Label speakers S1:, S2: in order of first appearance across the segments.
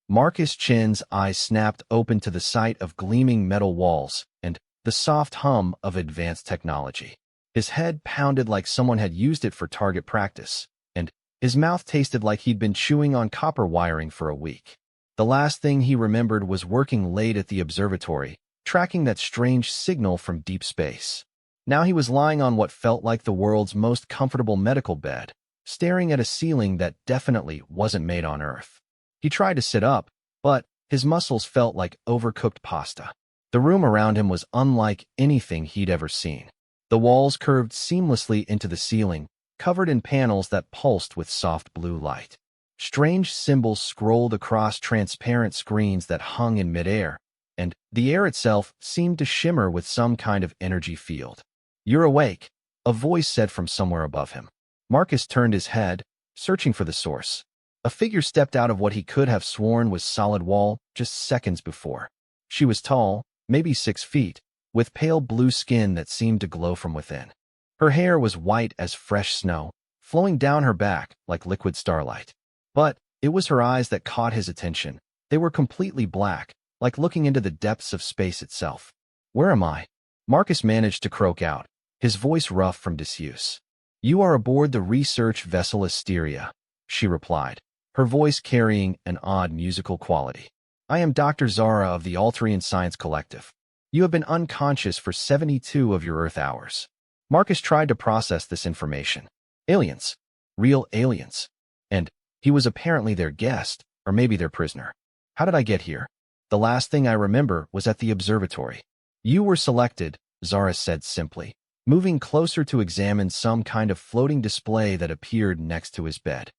S1: Marcus Chin's eyes snapped open to the sight of gleaming metal walls and the soft hum of advanced technology. His head pounded like someone had used it for target practice, and his mouth tasted like he'd been chewing on copper wiring for a week. The last thing he remembered was working late at the observatory, tracking that strange signal from deep space. Now he was lying on what felt like the world's most comfortable medical bed, staring at a ceiling that definitely wasn't made on Earth. He tried to sit up, but his muscles felt like overcooked pasta. The room around him was unlike anything he'd ever seen. The walls curved seamlessly into the ceiling, covered in panels that pulsed with soft blue light. Strange symbols scrolled across transparent screens that hung in midair, and the air itself seemed to shimmer with some kind of energy field. "You're awake," a voice said from somewhere above him. Marcus turned his head, searching for the source. A figure stepped out of what he could have sworn was solid wall just seconds before. She was tall, maybe 6 feet, with pale blue skin that seemed to glow from within. Her hair was white as fresh snow, flowing down her back like liquid starlight. But it was her eyes that caught his attention. They were completely black, like looking into the depths of space itself. "Where am I?" Marcus managed to croak out, his voice rough from disuse. "You are aboard the research vessel Asteria," she replied, her voice carrying an odd musical quality. "I am Dr. Zara of the Alterian Science Collective. You have been unconscious for 72 of your Earth hours." Marcus tried to process this information. Aliens. Real aliens. And he was apparently their guest, or maybe their prisoner. "How did I get here?" "The last thing I remember was at the observatory." "You were selected," Zara said simply, moving closer to examine some kind of floating display that appeared next to his bed.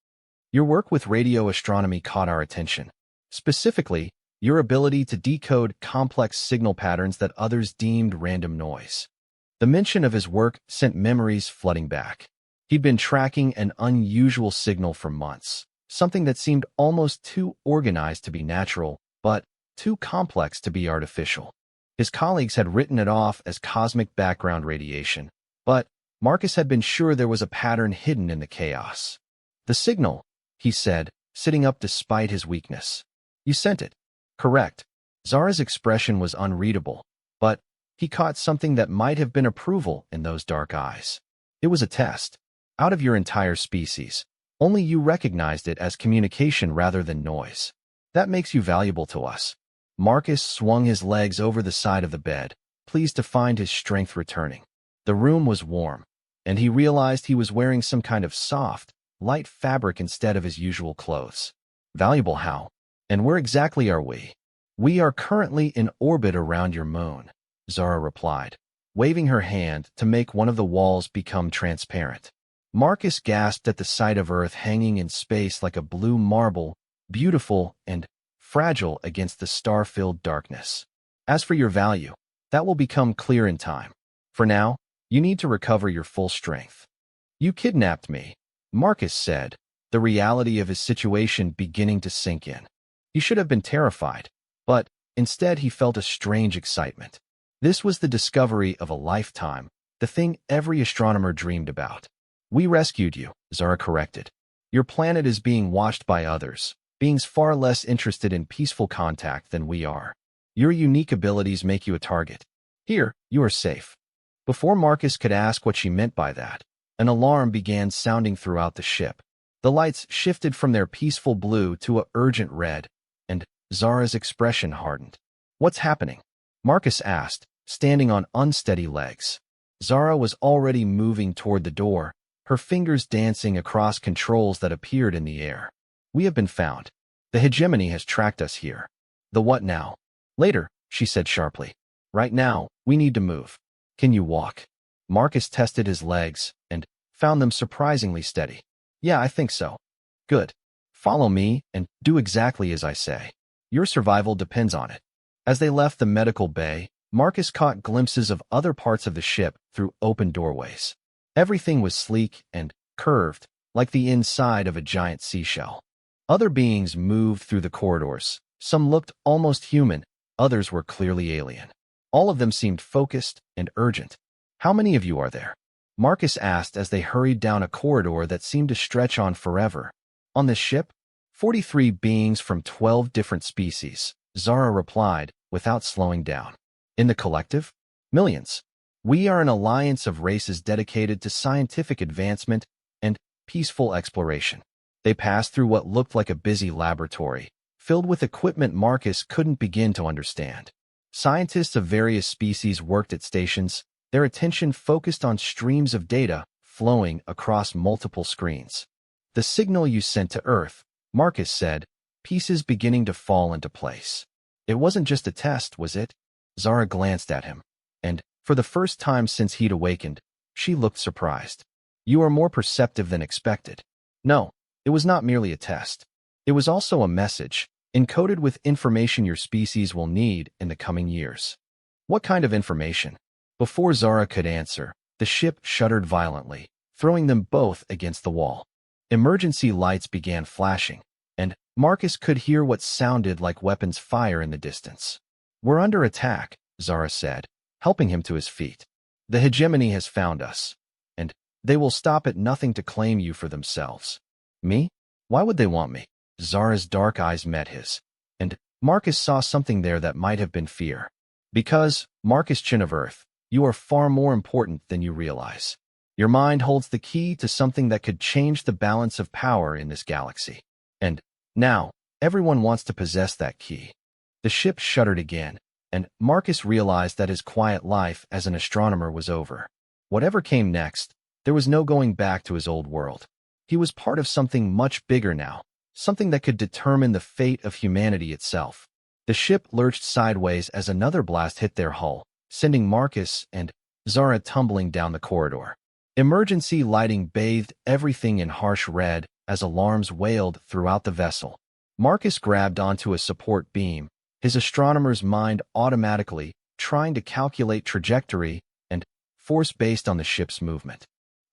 S1: "Your work with radio astronomy caught our attention. Specifically, your ability to decode complex signal patterns that others deemed random noise." The mention of his work sent memories flooding back. He'd been tracking an unusual signal for months, something that seemed almost too organized to be natural, but too complex to be artificial. His colleagues had written it off as cosmic background radiation, but Marcus had been sure there was a pattern hidden in the chaos. "The signal," he said, sitting up despite his weakness. "You sent it." "Correct." Zara's expression was unreadable, but he caught something that might have been approval in those dark eyes. "It was a test. Out of your entire species, only you recognized it as communication rather than noise. That makes you valuable to us." Marcus swung his legs over the side of the bed, pleased to find his strength returning. The room was warm, and he realized he was wearing some kind of soft, light fabric instead of his usual clothes. "Valuable how? And where exactly are we?" "We are currently in orbit around your moon," Zara replied, waving her hand to make one of the walls become transparent. Marcus gasped at the sight of Earth hanging in space like a blue marble, beautiful and fragile against the star-filled darkness. "As for your value, that will become clear in time. For now, you need to recover your full strength." "You kidnapped me," Marcus said, the reality of his situation beginning to sink in. He should have been terrified, but instead he felt a strange excitement. This was the discovery of a lifetime, the thing every astronomer dreamed about. "We rescued you," Zara corrected. "Your planet is being watched by others, beings far less interested in peaceful contact than we are. Your unique abilities make you a target. Here, you are safe." Before Marcus could ask what she meant by that, an alarm began sounding throughout the ship. The lights shifted from their peaceful blue to a urgent red, and Zara's expression hardened. "What's happening?" Marcus asked, standing on unsteady legs. Zara was already moving toward the door, her fingers dancing across controls that appeared in the air. "We have been found. The hegemony has tracked us here." "The what now?" "Later," she said sharply. "Right now, we need to move." "Can you walk?" Marcus tested his legs and found them surprisingly steady. "Yeah, I think so." "Good. Follow me and do exactly as I say. Your survival depends on it." As they left the medical bay, Marcus caught glimpses of other parts of the ship through open doorways. Everything was sleek and curved, like the inside of a giant seashell. Other beings moved through the corridors. Some looked almost human, others were clearly alien. All of them seemed focused and urgent. "How many of you are there?" Marcus asked as they hurried down a corridor that seemed to stretch on forever. "On this ship?" 43 beings from 12 different species, Zara replied, without slowing down. In the collective? Millions. We are an alliance of races dedicated to scientific advancement and peaceful exploration. They passed through what looked like a busy laboratory, filled with equipment Marcus couldn't begin to understand. Scientists of various species worked at stations, their attention focused on streams of data flowing across multiple screens. The signal you sent to Earth, Marcus said, pieces beginning to fall into place. It wasn't just a test, was it? Zara glanced at him, and, for the first time since he'd awakened, she looked surprised. You are more perceptive than expected. No, it was not merely a test. It was also a message, encoded with information your species will need in the coming years. What kind of information? Before Zara could answer, the ship shuddered violently, throwing them both against the wall. Emergency lights began flashing, and Marcus could hear what sounded like weapons fire in the distance. We're under attack, Zara said, helping him to his feet. The hegemony has found us, and they will stop at nothing to claim you for themselves. Me? Why would they want me? Zara's dark eyes met his, and Marcus saw something there that might have been fear. Because, Marcus Chin of Earth, you are far more important than you realize. Your mind holds the key to something that could change the balance of power in this galaxy. And now, everyone wants to possess that key. The ship shuddered again, and Marcus realized that his quiet life as an astronomer was over. Whatever came next, there was no going back to his old world. He was part of something much bigger now, something that could determine the fate of humanity itself. The ship lurched sideways as another blast hit their hull, sending Marcus and Zara tumbling down the corridor. Emergency lighting bathed everything in harsh red as alarms wailed throughout the vessel. Marcus grabbed onto a support beam, his astronomer's mind automatically trying to calculate trajectory and force based on the ship's movement.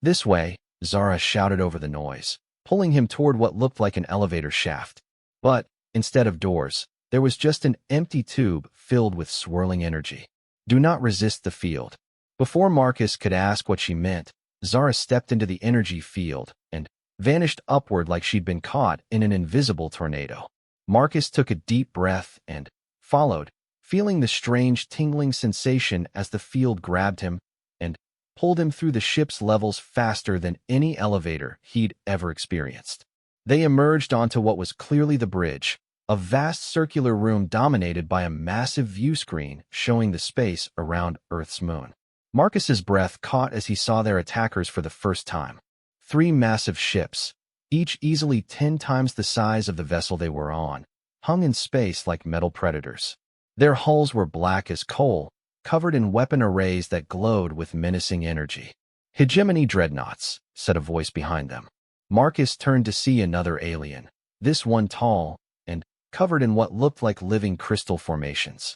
S1: This way, Zara shouted over the noise, pulling him toward what looked like an elevator shaft. But, instead of doors, there was just an empty tube filled with swirling energy. Do not resist the field. Before Marcus could ask what she meant, Zara stepped into the energy field and vanished upward like she'd been caught in an invisible tornado. Marcus took a deep breath and followed, feeling the strange tingling sensation as the field grabbed him and pulled him through the ship's levels faster than any elevator he'd ever experienced. They emerged onto what was clearly the bridge, a vast circular room dominated by a massive view screen showing the space around Earth's moon. Marcus's breath caught as he saw their attackers for the first time. 3 massive ships, each easily 10 times the size of the vessel they were on, hung in space like metal predators. Their hulls were black as coal, covered in weapon arrays that glowed with menacing energy. Hegemony dreadnoughts, said a voice behind them. Marcus turned to see another alien, this one tall and covered in what looked like living crystal formations.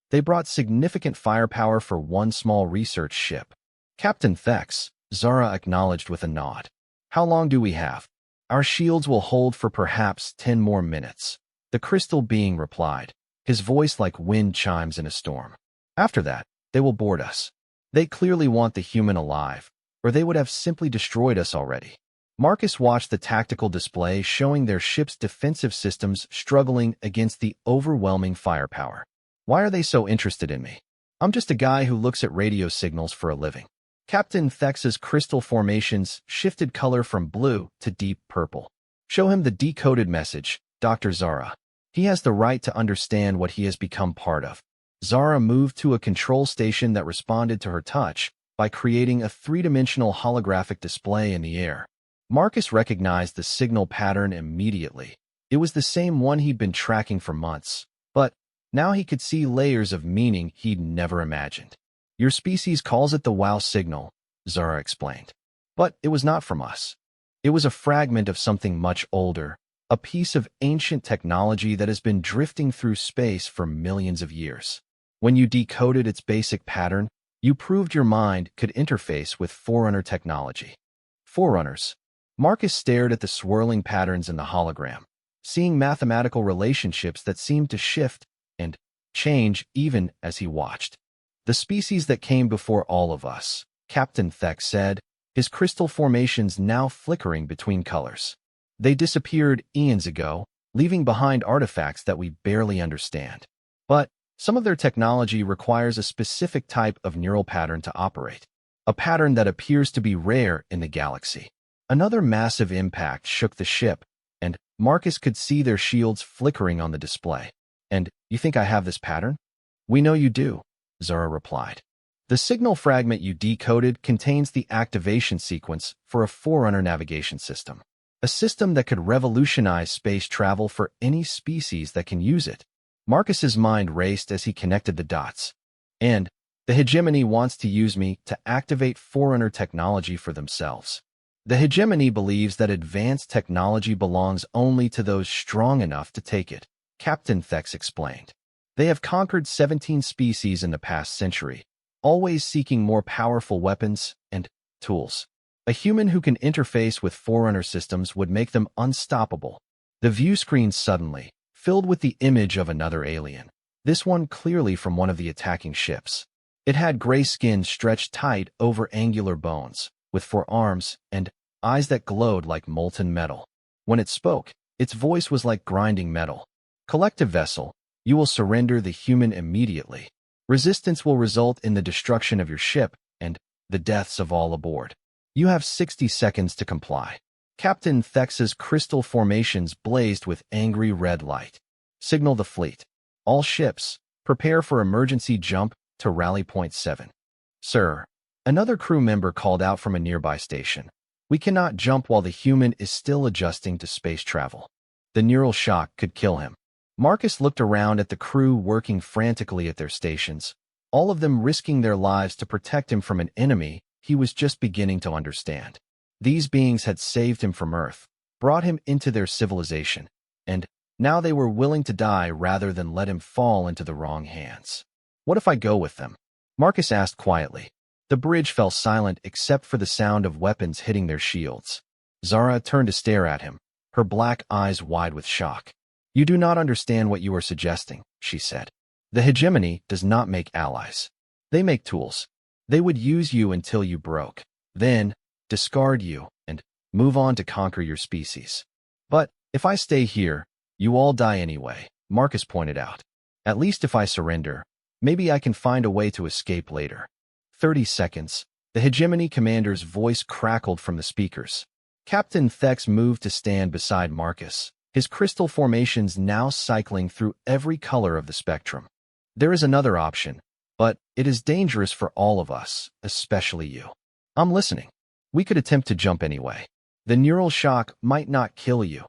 S1: They brought significant firepower for one small research ship. Captain Thex, Zara acknowledged with a nod. How long do we have? Our shields will hold for perhaps 10 more minutes. The crystal being replied, his voice like wind chimes in a storm. After that, they will board us. They clearly want the human alive, or they would have simply destroyed us already. Marcus watched the tactical display showing their ship's defensive systems struggling against the overwhelming firepower. Why are they so interested in me? I'm just a guy who looks at radio signals for a living. Captain Thex's crystal formations shifted color from blue to deep purple. Show him the decoded message, Dr. Zara. He has the right to understand what he has become part of. Zara moved to a control station that responded to her touch by creating a 3-dimensional holographic display in the air. Marcus recognized the signal pattern immediately. It was the same one he'd been tracking for months, but now he could see layers of meaning he'd never imagined. Your species calls it the WOW signal, Zara explained. But it was not from us. It was a fragment of something much older, a piece of ancient technology that has been drifting through space for millions of years. When you decoded its basic pattern, you proved your mind could interface with Forerunner technology. Forerunners. Marcus stared at the swirling patterns in the hologram, seeing mathematical relationships that seemed to shift and change even as he watched. The species that came before all of us, Captain Thex said, his crystal formations now flickering between colors. They disappeared eons ago, leaving behind artifacts that we barely understand. But some of their technology requires a specific type of neural pattern to operate, a pattern that appears to be rare in the galaxy. Another massive impact shook the ship, and Marcus could see their shields flickering on the display. "And you think I have this pattern?" "We know you do," Zara replied. "The signal fragment you decoded contains the activation sequence for a Forerunner navigation system, a system that could revolutionize space travel for any species that can use it." Marcus's mind raced as he connected the dots. "And the hegemony wants to use me to activate Forerunner technology for themselves. The hegemony believes that advanced technology belongs only to those strong enough to take it," Captain Thex explained. "They have conquered 17 species in the past century, always seeking more powerful weapons and tools. A human who can interface with Forerunner systems would make them unstoppable." The view screen suddenly filled with the image of another alien, this one clearly from one of the attacking ships. It had gray skin stretched tight over angular bones, with 4 arms and eyes that glowed like molten metal. When it spoke, its voice was like grinding metal. "Collective vessel, you will surrender the human immediately. Resistance will result in the destruction of your ship and the deaths of all aboard. You have 60 seconds to comply." Captain Thex's crystal formations blazed with angry red light. "Signal the fleet. All ships, prepare for emergency jump to Rally Point 7. "Sir," another crew member called out from a nearby station, "we cannot jump while the human is still adjusting to space travel. The neural shock could kill him." Marcus looked around at the crew working frantically at their stations, all of them risking their lives to protect him from an enemy he was just beginning to understand. These beings had saved him from Earth, brought him into their civilization, and now they were willing to die rather than let him fall into the wrong hands. "What if I go with them?" Marcus asked quietly. The bridge fell silent except for the sound of weapons hitting their shields. Zara turned to stare at him, her black eyes wide with shock. "You do not understand what you are suggesting," she said. "The hegemony does not make allies. They make tools. They would use you until you broke, then discard you, and move on to conquer your species. But if I stay here, you all die anyway," Marcus pointed out. "At least if I surrender, maybe I can find a way to escape later." 30 seconds. The hegemony commander's voice crackled from the speakers. Captain Thex moved to stand beside Marcus, his crystal formations now cycling through every color of the spectrum. "There is another option, but it is dangerous for all of us, especially you." "I'm listening." "We could attempt to jump anyway. The neural shock might not kill you.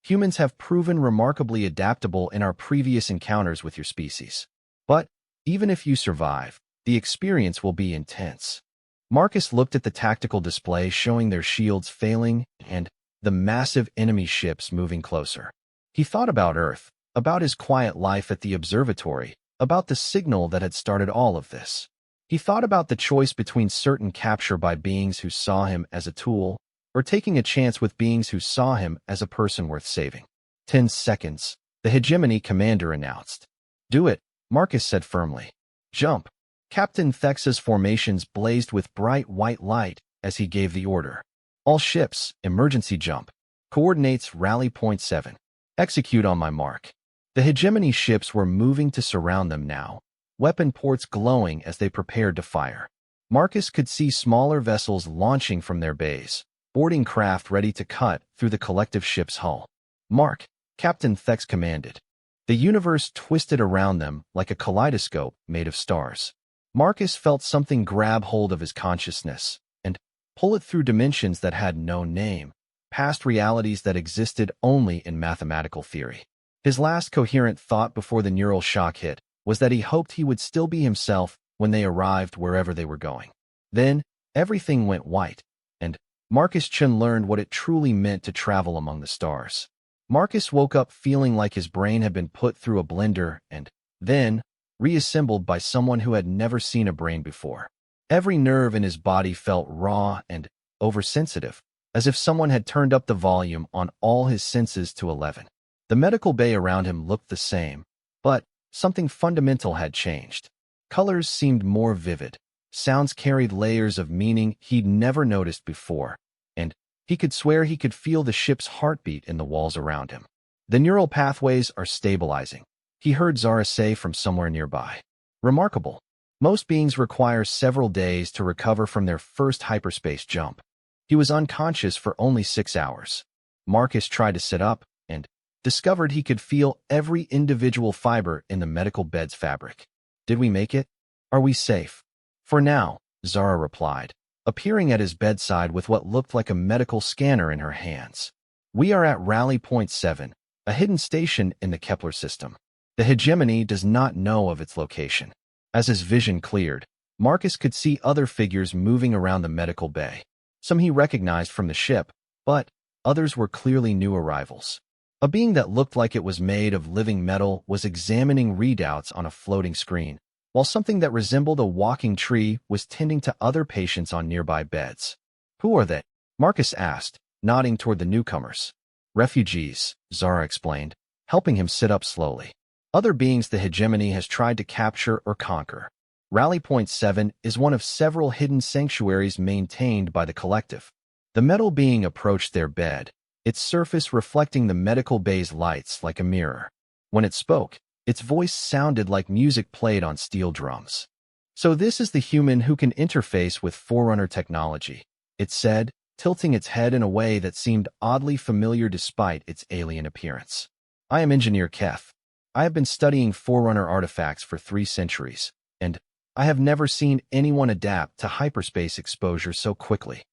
S1: Humans have proven remarkably adaptable in our previous encounters with your species. But even if you survive, the experience will be intense." Marcus looked at the tactical display showing their shields failing and the massive enemy ships moving closer. He thought about Earth, about his quiet life at the observatory, about the signal that had started all of this. He thought about the choice between certain capture by beings who saw him as a tool or taking a chance with beings who saw him as a person worth saving. 10 seconds. The hegemony commander announced. "Do it," Marcus said firmly. "Jump." Captain Thex's formations blazed with bright white light as he gave the order. "All ships, emergency jump. Coordinates Rally Point 7. Execute on my mark." The hegemony ships were moving to surround them now, weapon ports glowing as they prepared to fire. Marcus could see smaller vessels launching from their bays, boarding craft ready to cut through the collective ship's hull. "Mark," Captain Thex commanded. The universe twisted around them like a kaleidoscope made of stars. Marcus felt something grab hold of his consciousness and pull it through dimensions that had no name, past realities that existed only in mathematical theory. His last coherent thought before the neural shock hit was that he hoped he would still be himself when they arrived wherever they were going. Then, everything went white, and Marcus Chen learned what it truly meant to travel among the stars. Marcus woke up feeling like his brain had been put through a blender and then reassembled by someone who had never seen a brain before. Every nerve in his body felt raw and oversensitive, as if someone had turned up the volume on all his senses to 11. The medical bay around him looked the same, but something fundamental had changed. Colors seemed more vivid. Sounds carried layers of meaning he'd never noticed before, and he could swear he could feel the ship's heartbeat in the walls around him. The neural pathways are stabilizing, he heard Zara say from somewhere nearby. Remarkable. Most beings require several days to recover from their first hyperspace jump. He was unconscious for only 6 hours. Marcus tried to sit up and discovered he could feel every individual fiber in the medical bed's fabric. Did we make it? Are we safe? For now, Zara replied, appearing at his bedside with what looked like a medical scanner in her hands. We are at Rally Point 7, a hidden station in the Kepler system. The hegemony does not know of its location. As his vision cleared, Marcus could see other figures moving around the medical bay. Some he recognized from the ship, but others were clearly new arrivals. A being that looked like it was made of living metal was examining readouts on a floating screen, while something that resembled a walking tree was tending to other patients on nearby beds. Who are they? Marcus asked, nodding toward the newcomers. Refugees, Zara explained, helping him sit up slowly. Other beings the hegemony has tried to capture or conquer. Rally Point 7 is one of several hidden sanctuaries maintained by the collective. The metal being approached their bed, its surface reflecting the medical bay's lights like a mirror. When it spoke, its voice sounded like music played on steel drums. So this is the human who can interface with Forerunner technology, it said, tilting its head in a way that seemed oddly familiar despite its alien appearance. I am Engineer Keth. I have been studying Forerunner artifacts for 3 centuries, and I have never seen anyone adapt to hyperspace exposure so quickly.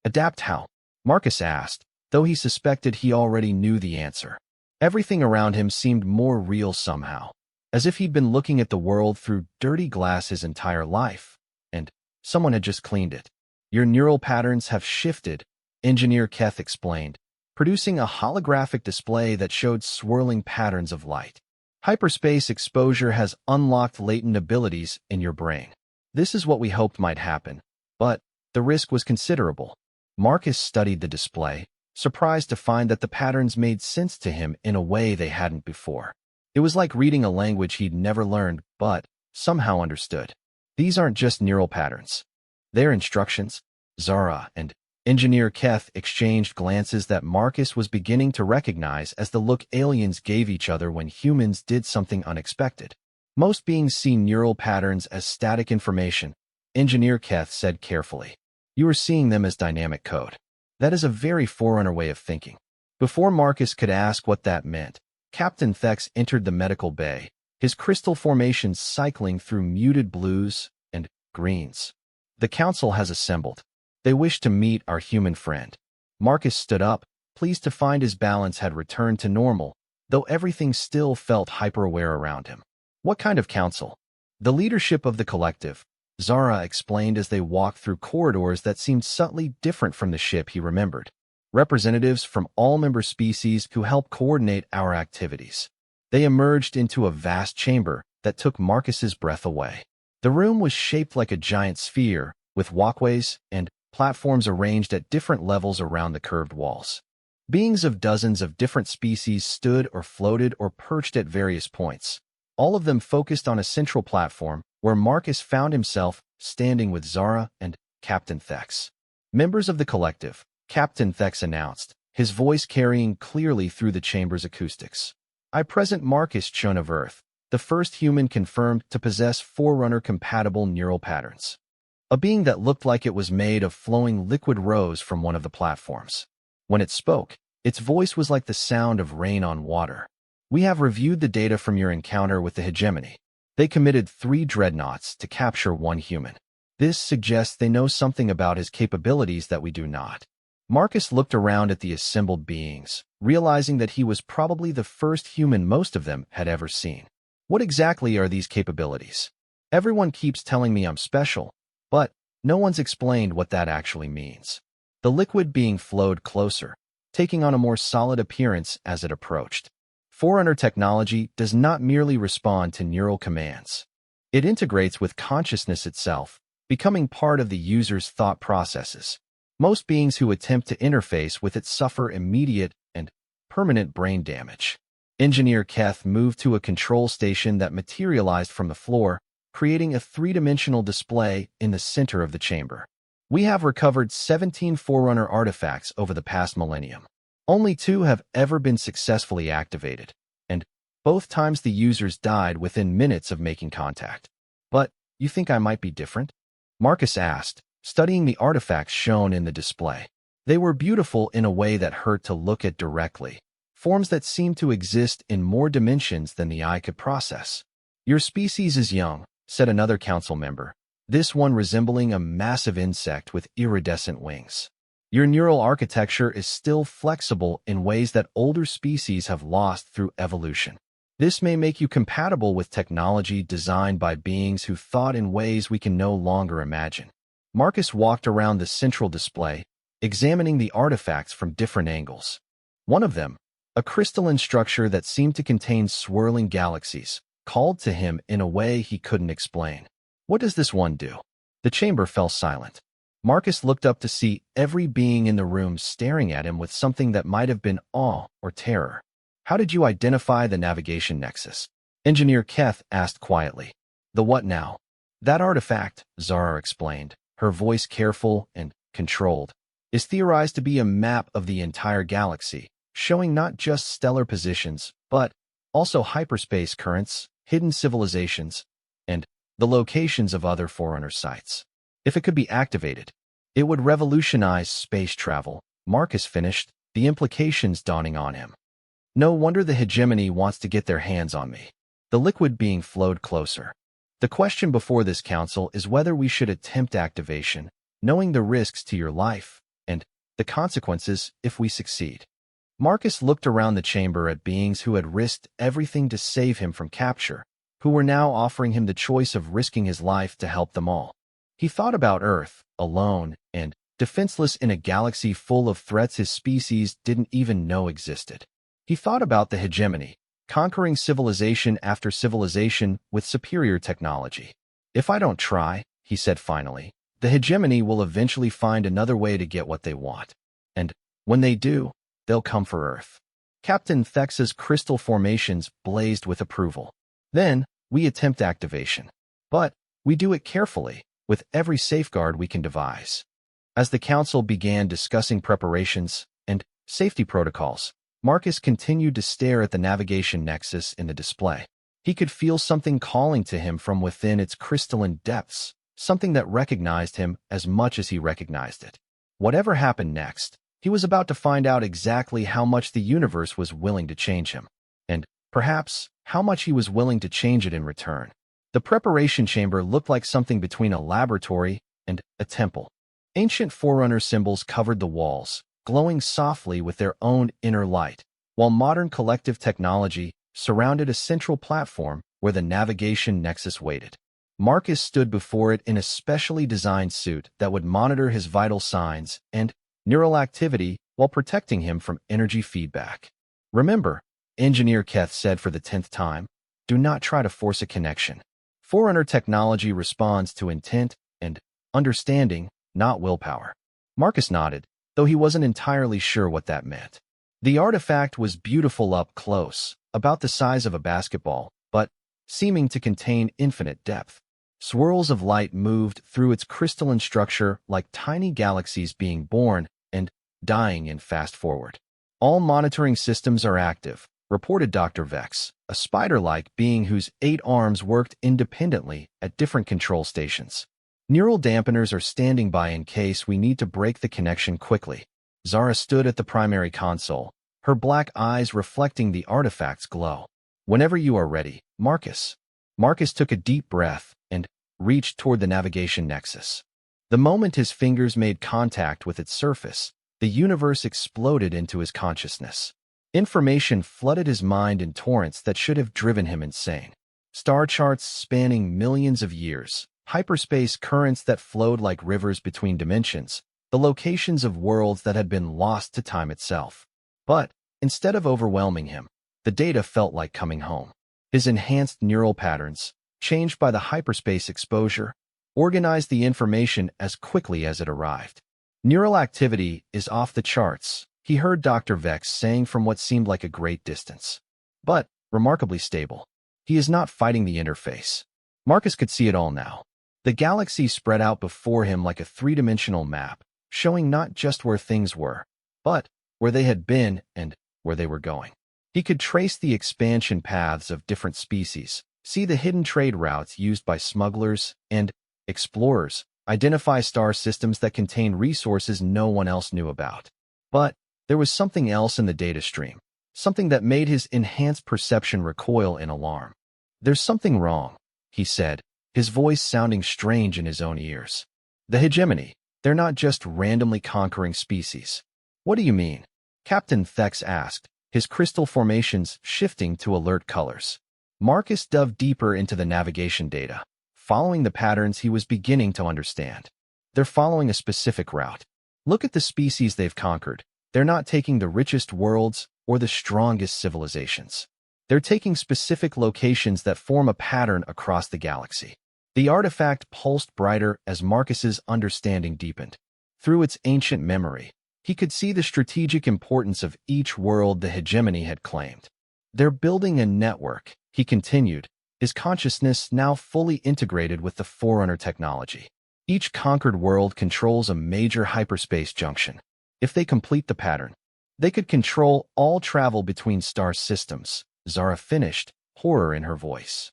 S1: Adapt how? Marcus asked, though he suspected he already knew the answer. Everything around him seemed more real somehow, as if he'd been looking at the world through dirty glass his entire life, and someone had just cleaned it. Your neural patterns have shifted, Engineer Keth explained, producing a holographic display that showed swirling patterns of light. Hyperspace exposure has unlocked latent abilities in your brain. This is what we hoped might happen, but the risk was considerable. Marcus studied the display, surprised to find that the patterns made sense to him in a way they hadn't before. It was like reading a language he'd never learned but somehow understood. These aren't just neural patterns. They're instructions. Zara and Engineer Keth exchanged glances that Marcus was beginning to recognize as the look aliens gave each other when humans did something unexpected. Most beings see neural patterns as static information, Engineer Keth said carefully. You are seeing them as dynamic code. That is a very Forerunner way of thinking. Before Marcus could ask what that meant, Captain Thex entered the medical bay, his crystal formations cycling through muted blues and greens. The council has assembled. They wish to meet our human friend. Marcus stood up, pleased to find his balance had returned to normal, though everything still felt hyper-aware around him. What kind of council? The leadership of the collective, Zara explained as they walked through corridors that seemed subtly different from the ship he remembered. Representatives from all member species who help coordinate our activities. They emerged into a vast chamber that took Marcus's breath away. The room was shaped like a giant sphere, with walkways and platforms arranged at different levels around the curved walls. Beings of dozens of different species stood or floated or perched at various points, all of them focused on a central platform where Marcus found himself standing with Zara and Captain Thex. Members of the collective, Captain Thex announced, his voice carrying clearly through the chamber's acoustics. I present Marcus Chun of Earth, the first human confirmed to possess Forerunner-compatible neural patterns. A being that looked like it was made of flowing liquid rose from one of the platforms. When it spoke, its voice was like the sound of rain on water. We have reviewed the data from your encounter with the hegemony. They committed 3 dreadnoughts to capture 1 human. This suggests they know something about his capabilities that we do not. Marcus looked around at the assembled beings, realizing that he was probably the first human most of them had ever seen. What exactly are these capabilities? Everyone keeps telling me I'm special, but no one's explained what that actually means. The liquid being flowed closer, taking on a more solid appearance as it approached. Forerunner technology does not merely respond to neural commands. It integrates with consciousness itself, becoming part of the user's thought processes. Most beings who attempt to interface with it suffer immediate and permanent brain damage. Engineer Keth moved to a control station that materialized from the floor, creating a 3-dimensional display in the center of the chamber. We have recovered 17 Forerunner artifacts over the past millennium. Only two have ever been successfully activated, and both times the users died within minutes of making contact. But you think I might be different? Marcus asked, studying the artifacts shown in the display. They were beautiful in a way that hurt to look at directly, forms that seemed to exist in more dimensions than the eye could process. Your species is young, said another council member, this one resembling a massive insect with iridescent wings. Your neural architecture is still flexible in ways that older species have lost through evolution. This may make you compatible with technology designed by beings who thought in ways we can no longer imagine. Marcus walked around the central display, examining the artifacts from different angles. One of them, a crystalline structure that seemed to contain swirling galaxies, called to him in a way he couldn't explain. What does this one do? The chamber fell silent. Marcus looked up to see every being in the room staring at him with something that might have been awe or terror. How did you identify the navigation nexus? Engineer Keth asked quietly. The what now? That artifact, Zara explained, her voice careful and controlled, is theorized to be a map of the entire galaxy, showing not just stellar positions, but also hyperspace currents, hidden civilizations, and the locations of other Forerunner sites. If it could be activated, it would revolutionize space travel, Marcus finished, the implications dawning on him. No wonder the hegemony wants to get their hands on me. The liquid being flowed closer. The question before this council is whether we should attempt activation, knowing the risks to your life, and the consequences if we succeed. Marcus looked around the chamber at beings who had risked everything to save him from capture, who were now offering him the choice of risking his life to help them all. He thought about Earth, alone and defenseless in a galaxy full of threats his species didn't even know existed. He thought about the hegemony, conquering civilization after civilization with superior technology. If I don't try, he said finally, the hegemony will eventually find another way to get what they want. And when they do, they'll come for Earth. Captain Thex's crystal formations blazed with approval. Then, we attempt activation. But we do it carefully, with every safeguard we can devise. As the council began discussing preparations and safety protocols, Marcus continued to stare at the navigation nexus in the display. He could feel something calling to him from within its crystalline depths, something that recognized him as much as he recognized it. Whatever happened next, he was about to find out exactly how much the universe was willing to change him, and perhaps how much he was willing to change it in return. The preparation chamber looked like something between a laboratory and a temple. Ancient Forerunner symbols covered the walls, glowing softly with their own inner light, while modern collective technology surrounded a central platform where the navigation nexus waited. Marcus stood before it in a specially designed suit that would monitor his vital signs and neural activity while protecting him from energy feedback. Remember, Engineer Keth said for the 10th time, do not try to force a connection. Forerunner technology responds to intent and understanding, not willpower. Marcus nodded, though he wasn't entirely sure what that meant. The artifact was beautiful up close, about the size of a basketball, but seeming to contain infinite depth. Swirls of light moved through its crystalline structure like tiny galaxies being born and dying in fast forward. All monitoring systems are active, reported Dr. Vex, a spider-like being whose 8 arms worked independently at different control stations. Neural dampeners are standing by in case we need to break the connection quickly. Zara stood at the primary console, her black eyes reflecting the artifact's glow. Whenever you are ready, Marcus. Marcus took a deep breath and reached toward the navigation nexus. The moment his fingers made contact with its surface, the universe exploded into his consciousness. Information flooded his mind in torrents that should have driven him insane. Star charts spanning millions of years, hyperspace currents that flowed like rivers between dimensions, the locations of worlds that had been lost to time itself. But, instead of overwhelming him, the data felt like coming home. His enhanced neural patterns, changed by the hyperspace exposure, organized the information as quickly as it arrived. Neural activity is off the charts, he heard Dr. Vex saying from what seemed like a great distance. But, remarkably stable. He is not fighting the interface. Marcus could see it all now. The galaxy spread out before him like a 3-dimensional map, showing not just where things were, but where they had been and where they were going. He could trace the expansion paths of different species, see the hidden trade routes used by smugglers and explorers, identify star systems that contain resources no one else knew about. But there was something else in the data stream, something that made his enhanced perception recoil in alarm. "There's something wrong," he said, his voice sounding strange in his own ears. "The hegemony, they're not just randomly conquering species." "What do you mean?" Captain Thex asked, his crystal formations shifting to alert colors. Marcus dove deeper into the navigation data, following the patterns he was beginning to understand. "They're following a specific route. Look at the species they've conquered. They're not taking the richest worlds or the strongest civilizations. They're taking specific locations that form a pattern across the galaxy." The artifact pulsed brighter as Marcus's understanding deepened. Through its ancient memory, he could see the strategic importance of each world the hegemony had claimed. "They're building a network," he continued, his consciousness now fully integrated with the Forerunner technology. "Each conquered world controls a major hyperspace junction. If they complete the pattern, they could control all travel between star systems." Zara finished, horror in her voice.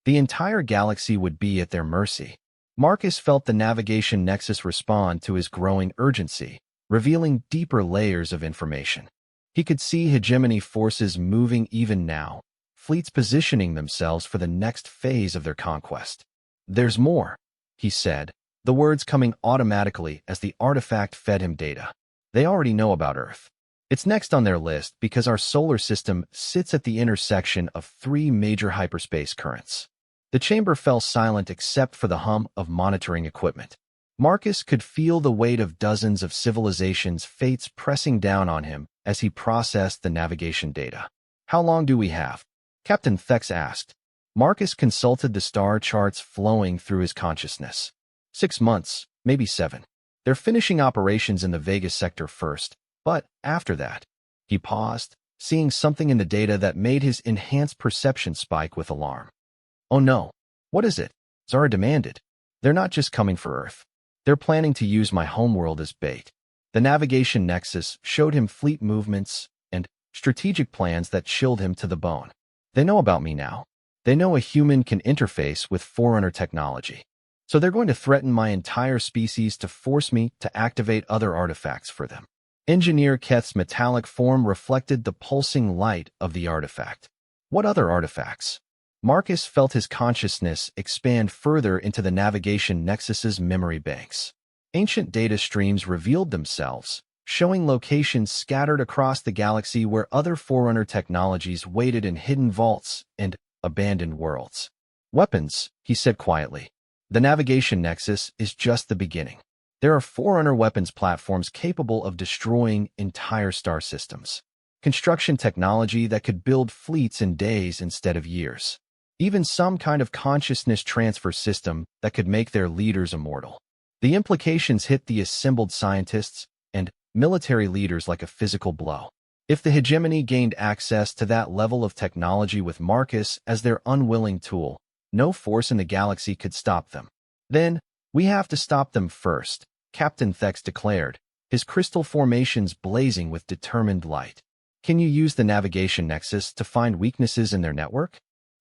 S1: The entire galaxy would be at their mercy. Marcus felt the navigation nexus respond to his growing urgency, revealing deeper layers of information. He could see hegemony forces moving even now, fleets positioning themselves for the next phase of their conquest. "There's more," he said, the words coming automatically as the artifact fed him data. "They already know about Earth. It's next on their list because our solar system sits at the intersection of 3 major hyperspace currents." The chamber fell silent except for the hum of monitoring equipment. Marcus could feel the weight of dozens of civilizations' fates pressing down on him as he processed the navigation data. "How long do we have?" Captain Thex asked. Marcus consulted the star charts flowing through his consciousness. 6 months, maybe 7. They're finishing operations in the Vegas sector first, but after that, he paused, seeing something in the data that made his enhanced perception spike with alarm. "Oh no, what is it?" Zara demanded. "They're not just coming for Earth. They're planning to use my homeworld as bait." The navigation nexus showed him fleet movements and strategic plans that chilled him to the bone. "They know about me now. They know a human can interface with Forerunner technology. So they're going to threaten my entire species to force me to activate other artifacts for them." Engineer Keth's metallic form reflected the pulsing light of the artifact. "What other artifacts?" Marcus felt his consciousness expand further into the navigation nexus's memory banks. Ancient data streams revealed themselves, showing locations scattered across the galaxy where other Forerunner technologies waited in hidden vaults and abandoned worlds. "Weapons," he said quietly. "The navigation nexus is just the beginning. There are Forerunner weapons platforms capable of destroying entire star systems. Construction technology that could build fleets in days instead of years. Even some kind of consciousness transfer system that could make their leaders immortal." The implications hit the assembled scientists and military leaders like a physical blow. If the hegemony gained access to that level of technology with Marcus as their unwilling tool, no force in the galaxy could stop them. "Then, we have to stop them first," Captain Thex declared, his crystal formations blazing with determined light. "Can you use the navigation nexus to find weaknesses in their network?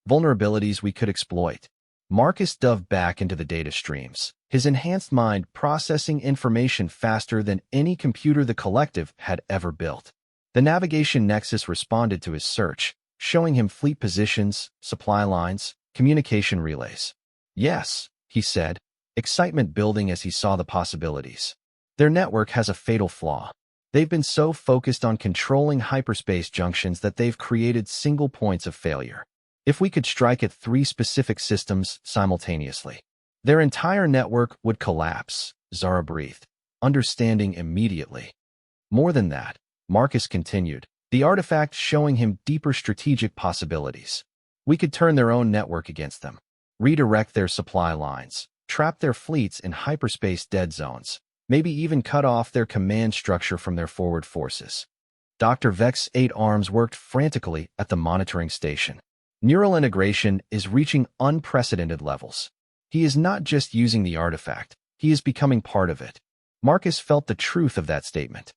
S1: Vulnerabilities we could exploit?" Marcus dove back into the data streams, his enhanced mind processing information faster than any computer the collective had ever built. The navigation nexus responded to his search, showing him fleet positions, supply lines, communication relays. "Yes," he said, excitement building as he saw the possibilities. "Their network has a fatal flaw. They've been so focused on controlling hyperspace junctions that they've created single points of failure. If we could strike at 3 specific systems simultaneously, their entire network would collapse," Zara breathed, understanding immediately. "More than that," Marcus continued, the artifact showing him deeper strategic possibilities. "We could turn their own network against them, redirect their supply lines, trap their fleets in hyperspace dead zones, maybe even cut off their command structure from their forward forces." Dr. Vex's 8 arms worked frantically at the monitoring station. Neural integration is reaching unprecedented levels. He is not just using the artifact, he is becoming part of it. Marcus felt the truth of that statement.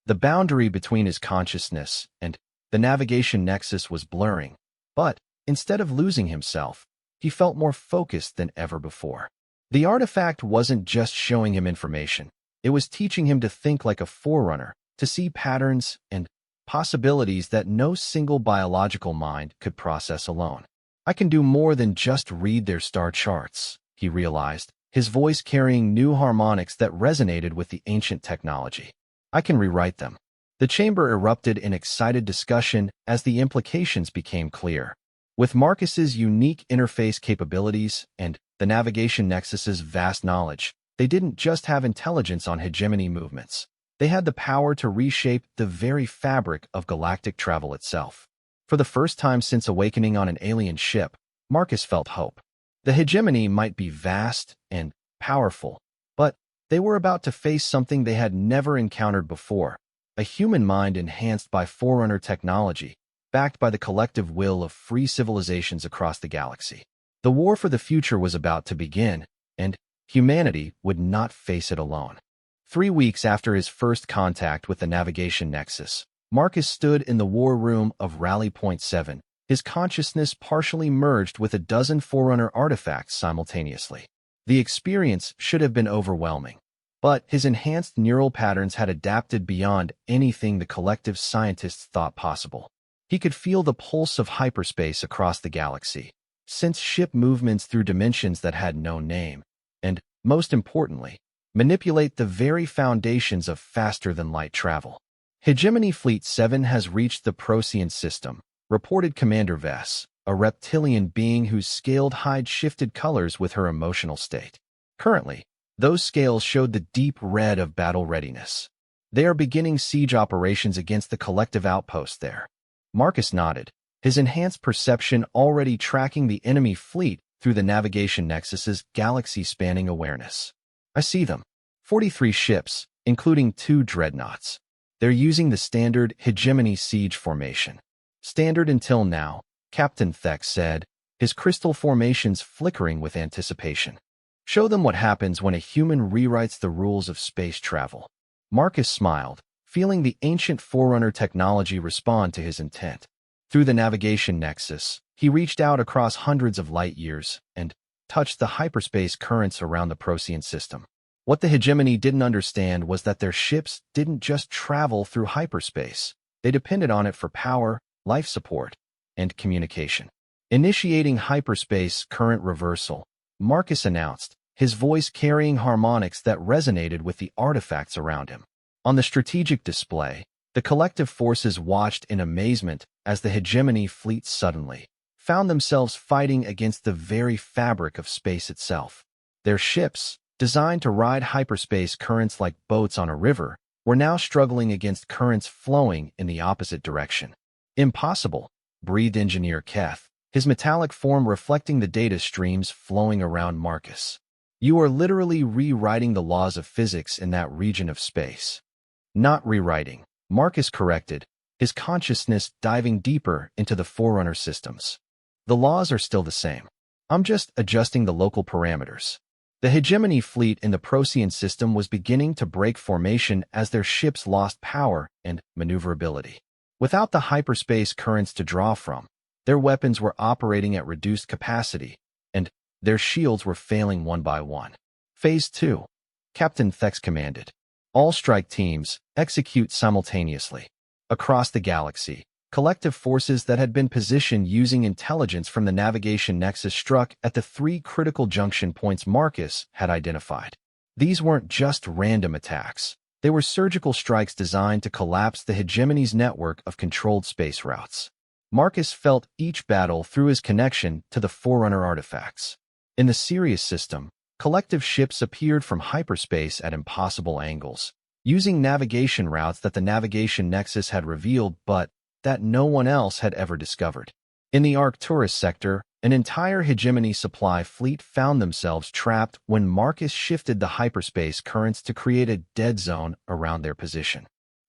S1: The boundary between his consciousness and the navigation nexus was blurring, but instead of losing himself, he felt more focused than ever before. The artifact wasn't just showing him information. It was teaching him to think like a forerunner, to see patterns and possibilities that no single biological mind could process alone. I can do more than just read their star charts, he realized, his voice carrying new harmonics that resonated with the ancient technology. I can rewrite them. The chamber erupted in excited discussion as the implications became clear. With Marcus's unique interface capabilities and the navigation nexus's vast knowledge, they didn't just have intelligence on hegemony movements. They had the power to reshape the very fabric of galactic travel itself. For the first time since awakening on an alien ship, Marcus felt hope. The hegemony might be vast and powerful, but they were about to face something they had never encountered before, a human mind enhanced by Forerunner technology, backed by the collective will of free civilizations across the galaxy. The war for the future was about to begin, and humanity would not face it alone. 3 weeks after his first contact with the navigation nexus, Marcus stood in the war room of Rally Point 7, his consciousness partially merged with a dozen Forerunner artifacts simultaneously. The experience should have been overwhelming, but his enhanced neural patterns had adapted beyond anything the collective scientists thought possible. He could feel the pulse of hyperspace across the galaxy, sense ship movements through dimensions that had no name, and, most importantly, manipulate the very foundations of faster-than-light travel. Hegemony Fleet 7 has reached the Procyon system, reported Commander Vess, a reptilian being whose scaled hide shifted colors with her emotional state. Currently, those scales showed the deep red of battle readiness. They are beginning siege operations against the collective outpost there. Marcus nodded, his enhanced perception already tracking the enemy fleet through the navigation nexus's galaxy-spanning awareness. I see them. 43 ships, including 2 dreadnoughts. They're using the standard hegemony siege formation. Standard until now, Captain Thex said, his crystal formations flickering with anticipation. Show them what happens when a human rewrites the rules of space travel. Marcus smiled, feeling the ancient Forerunner technology respond to his intent. Through the navigation nexus, he reached out across hundreds of light years and touched the hyperspace currents around the Procyon system. What the hegemony didn't understand was that their ships didn't just travel through hyperspace. They depended on it for power, life support, and communication. Initiating hyperspace current reversal, Marcus announced, his voice carrying harmonics that resonated with the artifacts around him. On the strategic display, the collective forces watched in amazement as the hegemony fleet suddenly found themselves fighting against the very fabric of space itself. Their ships, designed to ride hyperspace currents like boats on a river, were now struggling against currents flowing in the opposite direction. Impossible, breathed Engineer Keth, his metallic form reflecting the data streams flowing around Marcus. You are literally rewriting the laws of physics in that region of space. Not rewriting, Marcus corrected, his consciousness diving deeper into the Forerunner systems. The laws are still the same. I'm just adjusting the local parameters. The hegemony fleet in the Procyon system was beginning to break formation as their ships lost power and maneuverability. Without the hyperspace currents to draw from, their weapons were operating at reduced capacity, and their shields were failing one by one. Phase 2. Captain Thex commanded. All strike teams, execute simultaneously. Across the galaxy, collective forces that had been positioned using intelligence from the navigation nexus struck at the 3 critical junction points Marcus had identified. These weren't just random attacks. They were surgical strikes designed to collapse the hegemony's network of controlled space routes. Marcus felt each battle through his connection to the Forerunner artifacts. In the Sirius system, collective ships appeared from hyperspace at impossible angles, using navigation routes that the navigation nexus had revealed but that no one else had ever discovered. In the Arcturus sector, an entire hegemony supply fleet found themselves trapped when Marcus shifted the hyperspace currents to create a dead zone around their position.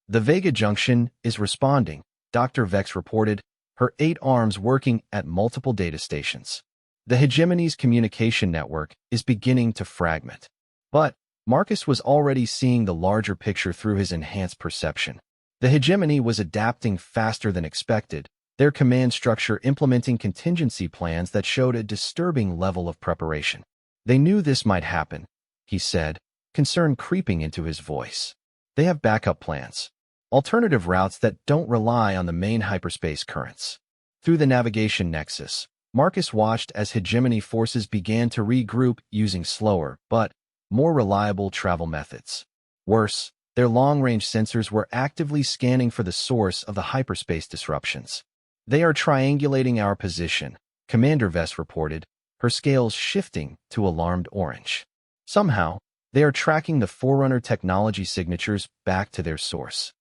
S1: The Vega Junction is responding, Dr. Vex reported, her 8 arms working at multiple data stations. The hegemony's communication network is beginning to fragment. But Marcus was already seeing the larger picture through his enhanced perception. The hegemony was adapting faster than expected, their command structure implementing contingency plans that showed a disturbing level of preparation. They knew this might happen, he said, concern creeping into his voice. They have backup plans. Alternative routes that don't rely on the main hyperspace currents. Through the navigation nexus, Marcus watched as hegemony forces began to regroup using slower, but more reliable travel methods. Worse, their long-range sensors were actively scanning for the source of the hyperspace disruptions. They are triangulating our position, Commander Vess reported, her scales shifting to alarmed orange. Somehow, they are tracking the Forerunner technology signatures back to their source.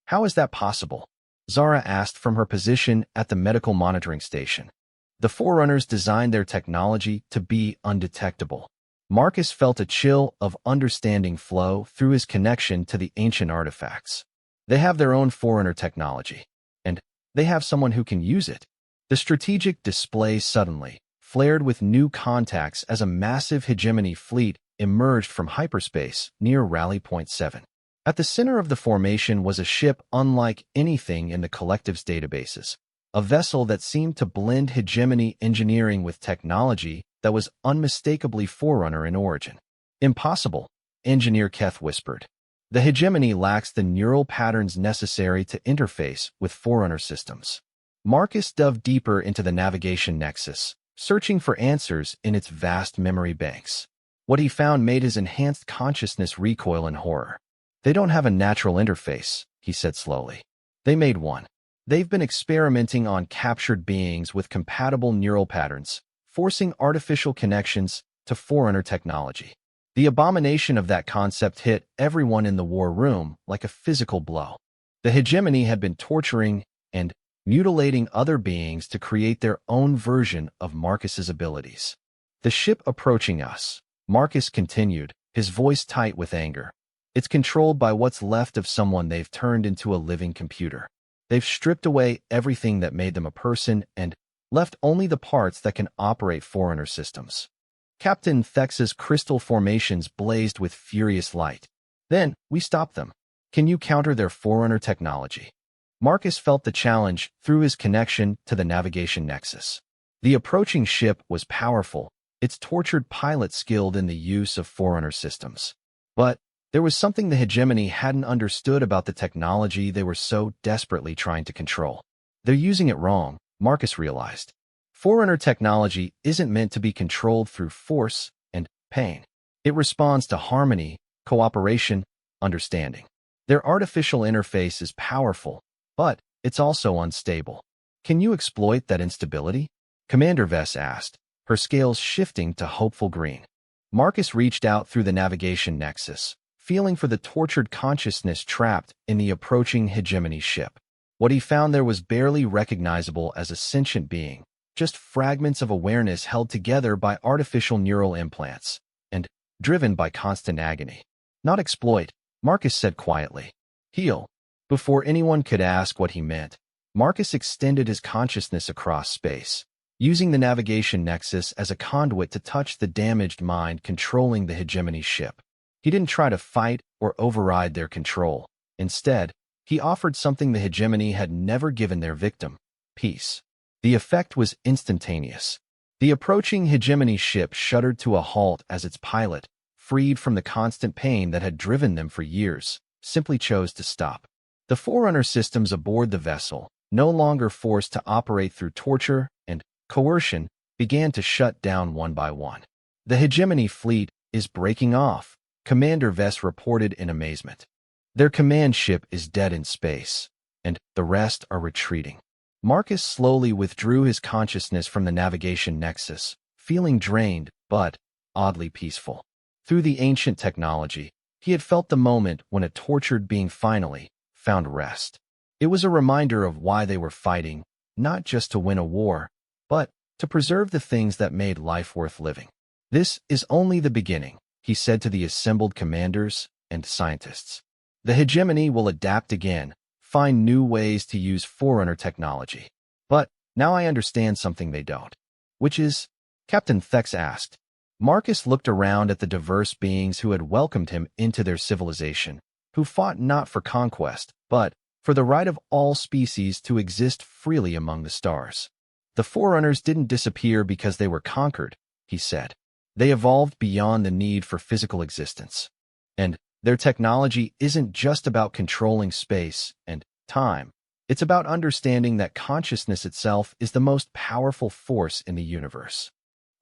S1: How is that possible? Zara asked from her position at the medical monitoring station. The Forerunners designed their technology to be undetectable. Marcus felt a chill of understanding flow through his connection to the ancient artifacts. They have their own Forerunner technology, and they have someone who can use it. The strategic display suddenly flared with new contacts as a massive hegemony fleet emerged from hyperspace near Rally Point 7. At the center of the formation was a ship unlike anything in the collective's databases, a vessel that seemed to blend hegemony engineering with technology that was unmistakably Forerunner in origin. Impossible, Engineer Keth whispered. The hegemony lacks the neural patterns necessary to interface with Forerunner systems. Marcus dove deeper into the navigation nexus, searching for answers in its vast memory banks. What he found made his enhanced consciousness recoil in horror. They don't have a natural interface, he said slowly. They made one. They've been experimenting on captured beings with compatible neural patterns, forcing artificial connections to Forerunner technology. The abomination of that concept hit everyone in the war room like a physical blow. The hegemony had been torturing and mutilating other beings to create their own version of Marcus's abilities. The ship approaching us, Marcus continued, his voice tight with anger. It's controlled by what's left of someone they've turned into a living computer. They've stripped away everything that made them a person and left only the parts that can operate Forerunner systems. Captain Thex's crystal formations blazed with furious light. Then, we stopped them. Can you counter their Forerunner technology? Marcus felt the challenge through his connection to the navigation nexus. The approaching ship was powerful, its tortured pilot skilled in the use of Forerunner systems. But there was something the hegemony hadn't understood about the technology they were so desperately trying to control. They're using it wrong, Marcus realized. Forerunner technology isn't meant to be controlled through force and pain. It responds to harmony, cooperation, understanding. Their artificial interface is powerful, but it's also unstable. Can you exploit that instability? Commander Vess asked, her scales shifting to hopeful green. Marcus reached out through the navigation nexus, feeling for the tortured consciousness trapped in the approaching hegemony ship. What he found there was barely recognizable as a sentient being, just fragments of awareness held together by artificial neural implants, and driven by constant agony. Not exploit, Marcus said quietly. Heal. Before anyone could ask what he meant, Marcus extended his consciousness across space, using the navigation nexus as a conduit to touch the damaged mind controlling the hegemony ship. He didn't try to fight or override their control. Instead, he offered something the hegemony had never given their victim: peace. The effect was instantaneous. The approaching hegemony ship shuddered to a halt as its pilot, freed from the constant pain that had driven them for years, simply chose to stop. The Forerunner systems aboard the vessel, no longer forced to operate through torture and coercion, began to shut down one by one. The hegemony fleet is breaking off, Commander Vess reported in amazement. Their command ship is dead in space, and the rest are retreating. Marcus slowly withdrew his consciousness from the navigation nexus, feeling drained but oddly peaceful. Through the ancient technology, he had felt the moment when a tortured being finally found rest. It was a reminder of why they were fighting, not just to win a war, but to preserve the things that made life worth living. This is only the beginning, he said to the assembled commanders and scientists. The hegemony will adapt again, find new ways to use Forerunner technology. But now I understand something they don't. Which is? Captain Thex asked. Marcus looked around at the diverse beings who had welcomed him into their civilization, who fought not for conquest, but for the right of all species to exist freely among the stars. The Forerunners didn't disappear because they were conquered, he said. They evolved beyond the need for physical existence. And their technology isn't just about controlling space and time. It's about understanding that consciousness itself is the most powerful force in the universe.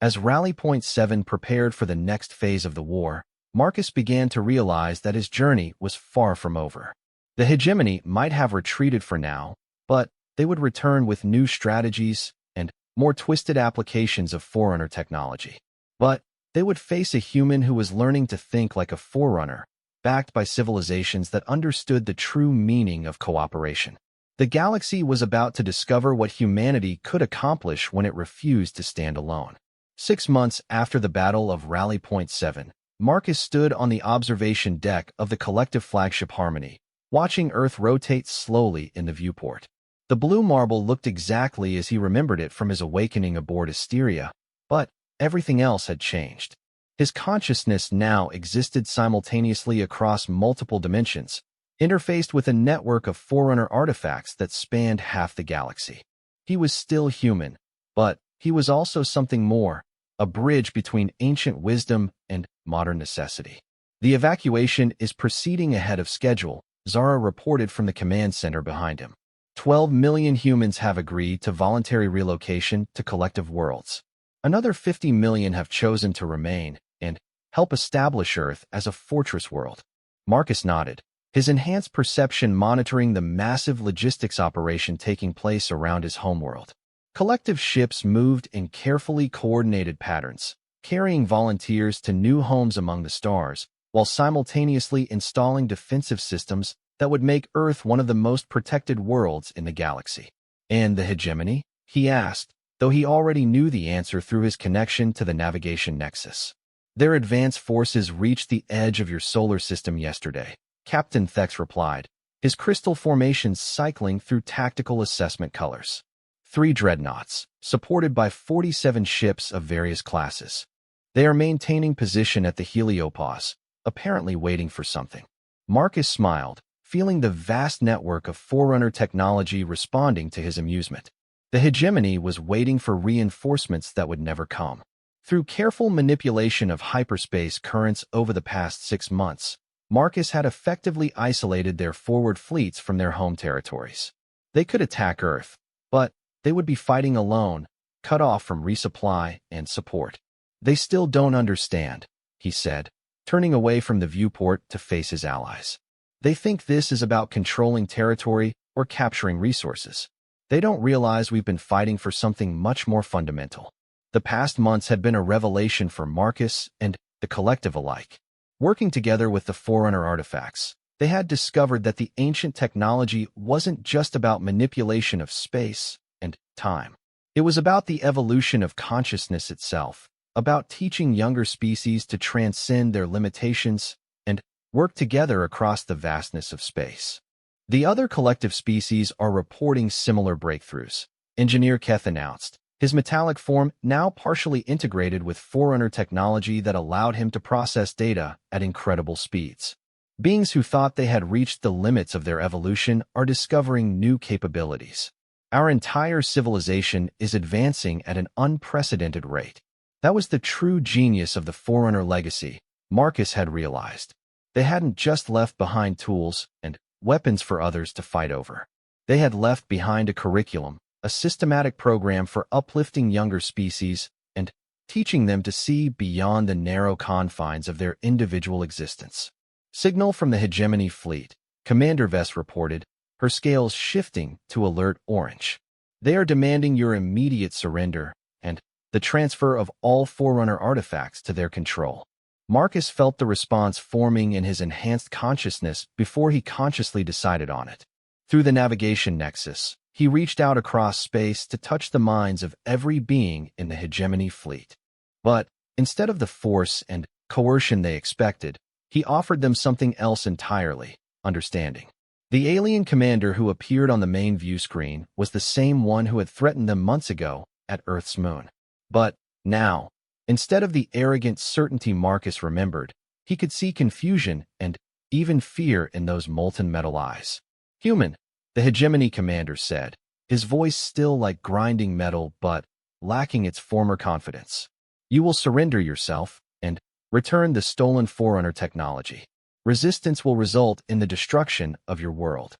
S1: As Rally Point 7 prepared for the next phase of the war, Marcus began to realize that his journey was far from over. The hegemony might have retreated for now, but they would return with new strategies and more twisted applications of Forerunner technology. But they would face a human who was learning to think like a Forerunner, backed by civilizations that understood the true meaning of cooperation. The galaxy was about to discover what humanity could accomplish when it refused to stand alone. 6 months after the Battle of Rally Point 7, Marcus stood on the observation deck of the collective flagship Harmony, watching Earth rotate slowly in the viewport. The blue marble looked exactly as he remembered it from his awakening aboard Asteria, but everything else had changed. His consciousness now existed simultaneously across multiple dimensions, interfaced with a network of Forerunner artifacts that spanned half the galaxy. He was still human, but he was also something more, a bridge between ancient wisdom and modern necessity. The evacuation is proceeding ahead of schedule, Zara reported from the command center behind him. 12 million humans have agreed to voluntary relocation to collective worlds. Another 50 million have chosen to remain and help establish Earth as a fortress world. Marcus nodded, his enhanced perception monitoring the massive logistics operation taking place around his homeworld. Collective ships moved in carefully coordinated patterns, carrying volunteers to new homes among the stars, while simultaneously installing defensive systems that would make Earth one of the most protected worlds in the galaxy. And the hegemony? He asked, though he already knew the answer through his connection to the navigation nexus. Their advanced forces reached the edge of your solar system yesterday, Captain Thex replied, his crystal formations cycling through tactical assessment colors. 3 dreadnoughts, supported by 47 ships of various classes. They are maintaining position at the heliopause, apparently waiting for something. Marcus smiled, feeling the vast network of Forerunner technology responding to his amusement. The hegemony was waiting for reinforcements that would never come. Through careful manipulation of hyperspace currents over the past 6 months, Marcus had effectively isolated their forward fleets from their home territories. They could attack Earth, but they would be fighting alone, cut off from resupply and support. They still don't understand, he said, turning away from the viewport to face his allies. They think this is about controlling territory or capturing resources. They don't realize we've been fighting for something much more fundamental. The past months had been a revelation for Marcus and the collective alike. Working together with the Forerunner artifacts, they had discovered that the ancient technology wasn't just about manipulation of space and time. It was about the evolution of consciousness itself, about teaching younger species to transcend their limitations and work together across the vastness of space. The other collective species are reporting similar breakthroughs, Engineer Keth announced, his metallic form now partially integrated with Forerunner technology that allowed him to process data at incredible speeds. Beings who thought they had reached the limits of their evolution are discovering new capabilities. Our entire civilization is advancing at an unprecedented rate. That was the true genius of the Forerunner legacy, Marcus had realized. They hadn't just left behind tools and weapons for others to fight over. They had left behind a curriculum, a systematic program for uplifting younger species and teaching them to see beyond the narrow confines of their individual existence. Signal from the hegemony fleet, Commander Vess reported, her scales shifting to alert orange. They are demanding your immediate surrender and the transfer of all Forerunner artifacts to their control. Marcus felt the response forming in his enhanced consciousness before he consciously decided on it. Through the navigation nexus, he reached out across space to touch the minds of every being in the hegemony fleet. But instead of the force and coercion they expected, he offered them something else entirely, understanding. The alien commander who appeared on the main view screen was the same one who had threatened them months ago at Earth's moon. But now, instead of the arrogant certainty Marcus remembered, he could see confusion and even fear in those molten metal eyes. Human, The hegemony commander said, his voice still like grinding metal but lacking its former confidence. You will surrender yourself and return the stolen Forerunner technology. Resistance will result in the destruction of your world.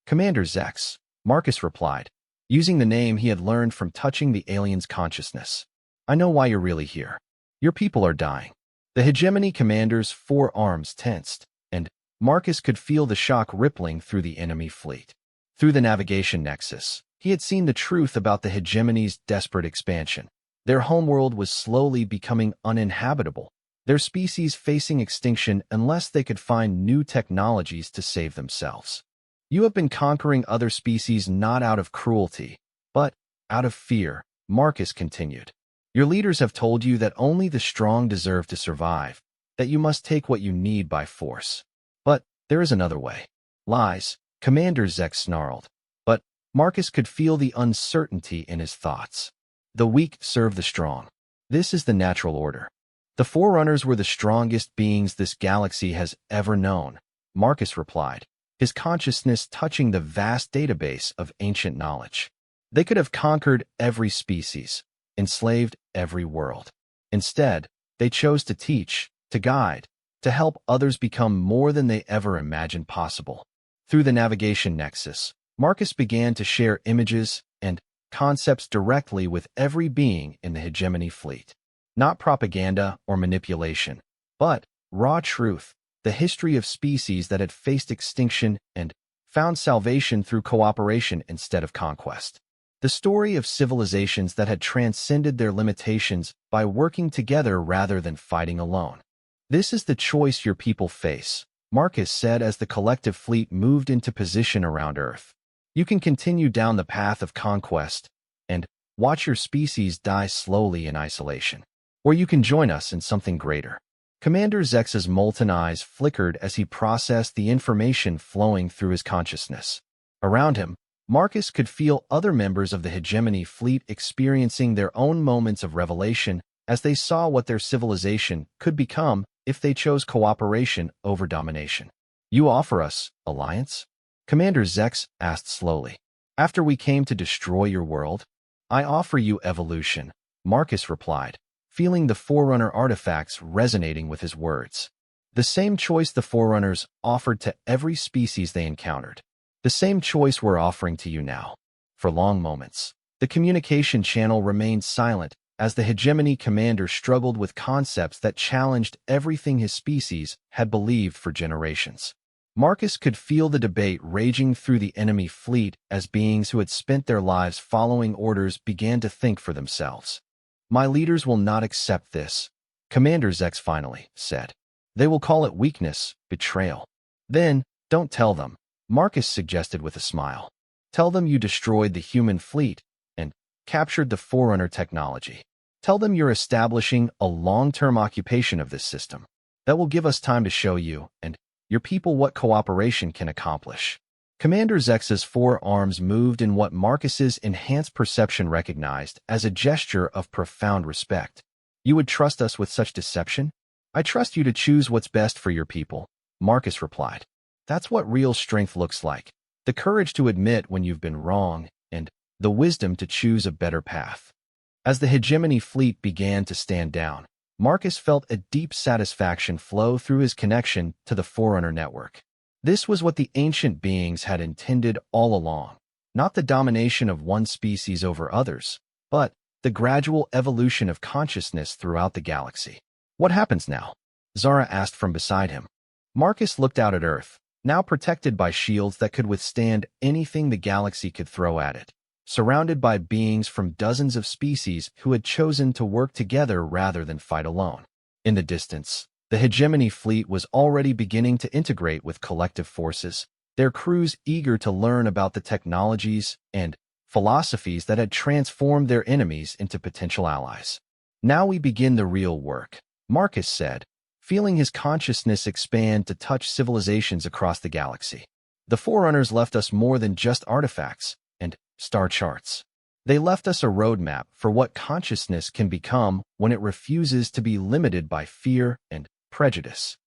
S1: Commander Zex, Marcus replied, using the name he had learned from touching the alien's consciousness. I know why you're really here. Your people are dying. The hegemony commander's forearms tensed, and Marcus could feel the shock rippling through the enemy fleet. Through the navigation nexus, he had seen the truth about the hegemony's desperate expansion. Their homeworld was slowly becoming uninhabitable, their species facing extinction unless they could find new technologies to save themselves. You have been conquering other species not out of cruelty, but out of fear, Marcus continued. Your leaders have told you that only the strong deserve to survive, that you must take what you need by force. But there is another way. Lies, Commander Zex snarled. But Marcus could feel the uncertainty in his thoughts. The weak serve the strong. This is the natural order. The Forerunners were the strongest beings this galaxy has ever known, Marcus replied, his consciousness touching the vast database of ancient knowledge. They could have conquered every species, enslaved every world. Instead, they chose to teach, to guide, to help others become more than they ever imagined possible. Through the navigation nexus, Marcus began to share images and concepts directly with every being in the hegemony fleet. Not propaganda or manipulation, but raw truth, the history of species that had faced extinction and found salvation through cooperation instead of conquest. The story of civilizations that had transcended their limitations by working together rather than fighting alone. This is the choice your people face, Marcus said as the collective fleet moved into position around Earth. You can continue down the path of conquest and watch your species die slowly in isolation. Or you can join us in something greater. Commander Zex's molten eyes flickered as he processed the information flowing through his consciousness. Around him, Marcus could feel other members of the hegemony fleet experiencing their own moments of revelation as they saw what their civilization could become if they chose cooperation over domination. You offer us alliance? Commander Zex asked slowly. After we came to destroy your world, I offer you evolution, Marcus replied, feeling the Forerunner artifacts resonating with his words. The same choice the Forerunners offered to every species they encountered. The same choice we're offering to you now. For long moments, the communication channel remained silent as the hegemony commander struggled with concepts that challenged everything his species had believed for generations. Marcus could feel the debate raging through the enemy fleet as beings who had spent their lives following orders began to think for themselves. My leaders will not accept this, Commander Zex finally said. They will call it weakness, betrayal. Then, don't tell them, Marcus suggested with a smile. Tell them you destroyed the human fleet and captured the Forerunner technology. Tell them you're establishing a long-term occupation of this system. That will give us time to show you and your people what cooperation can accomplish. Commander Zex's forearms moved in what Marcus's enhanced perception recognized as a gesture of profound respect. You would trust us with such deception? I trust you to choose what's best for your people, Marcus replied. That's what real strength looks like. The courage to admit when you've been wrong, and the wisdom to choose a better path. As the hegemony fleet began to stand down, Marcus felt a deep satisfaction flow through his connection to the Forerunner network. This was what the ancient beings had intended all along, not the domination of one species over others, but the gradual evolution of consciousness throughout the galaxy. What happens now? Zara asked from beside him. Marcus looked out at Earth, now protected by shields that could withstand anything the galaxy could throw at it, surrounded by beings from dozens of species who had chosen to work together rather than fight alone. In the distance, the hegemony fleet was already beginning to integrate with collective forces, their crews eager to learn about the technologies and philosophies that had transformed their enemies into potential allies. Now we begin the real work, Marcus said, feeling his consciousness expand to touch civilizations across the galaxy. The Forerunners left us more than just artifacts and star charts. They left us a roadmap for what consciousness can become when it refuses to be limited by fear and prejudice.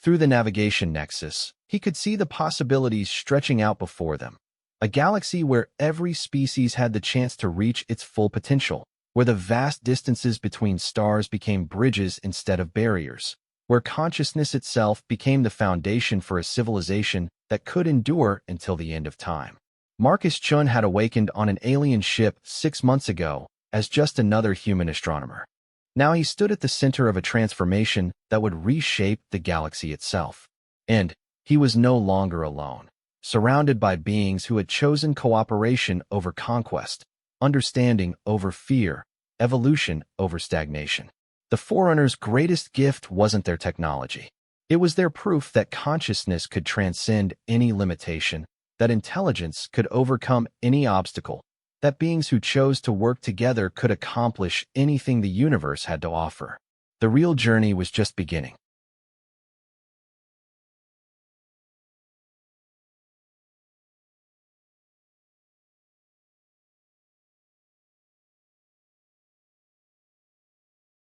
S1: Through the navigation nexus, he could see the possibilities stretching out before them. A galaxy where every species had the chance to reach its full potential, where the vast distances between stars became bridges instead of barriers, where consciousness itself became the foundation for a civilization that could endure until the end of time. Marcus Chun had awakened on an alien ship 6 months ago as just another human astronomer. Now he stood at the center of a transformation that would reshape the galaxy itself. And he was no longer alone, surrounded by beings who had chosen cooperation over conquest, understanding over fear, evolution over stagnation. The Forerunners' greatest gift wasn't their technology. It was their proof that consciousness could transcend any limitation, that intelligence could overcome any obstacle, that beings who chose to work together could accomplish anything the universe had to offer. The real journey was just beginning.